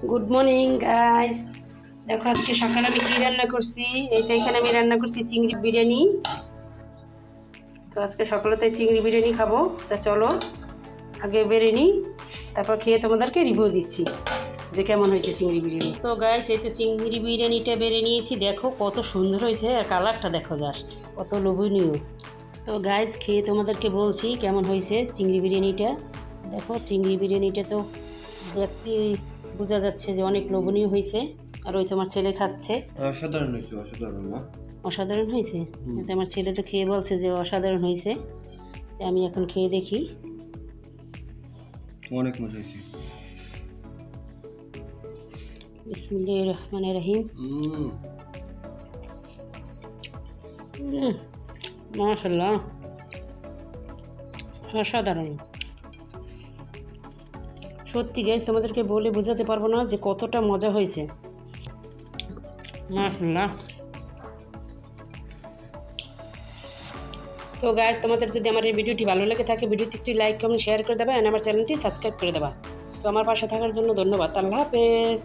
Good morning guys. দেখো আজকে সকালে আমি কী রান্না করছি। এই যে এখানে আমি রান্না করছি চিংড়ি বিরিয়ানি। তো আজকে সকালে তাই চিংড়ি বিরিয়ানি খাবো। তা চলো আগে বেড়ে নিই, তারপর খেয়ে তোমাদেরকে রিভিউ দিচ্ছি যে কেমন হয়েছে চিংড়ি বিরিয়ানি। তো গাইস এই তো চিংড়ি বিরিয়ানিটা বেড়ে নিয়েছি, দেখো কত সুন্দর হয়েছে, আর কালারটা দেখো জাস্ট কত লোভনীয়। তো গাইস খেয়ে তোমাদেরকে বলছি কেমন হয়েছে চিংড়ি বিরিয়ানিটা। দেখো চিংড়ি বিরিয়ানিটা তো দেখতে বোঝা যাচ্ছে যে অনেক লোভনীয় হয়েছে। আর ওই তোমার ছেলে খাচ্ছে। অসাধারণ হয়েছে, অসাধারণ না? অসাধারণ হয়েছে। তো আমার ছেলে তো খেয়ে বলছে যে অসাধারণ হয়েছে। আমি এখন খেয়ে দেখি। অনেক মজা হয়েছে। বিসমিল্লাহির রহমানির রহিম। মাশাআল্লাহ, অসাধারণ। সত্যি গাইস তোমাদেরকে বলে বোঝাতে পারবো না যে কতটা মজা হয়েছে। মাশাআল্লাহ। তো গাইস তোমাদের যদি আমার এই ভিডিওটি ভালো লেগে থাকে, ভিডিওতে একটি লাইক কমেন্ট শেয়ার করে দেবা, আর আমার চ্যানেলটি সাবস্ক্রাইব করে দেবা। তো আমার পাশে থাকার জন্য ধন্যবাদ। আল্লাহ হাফেজ।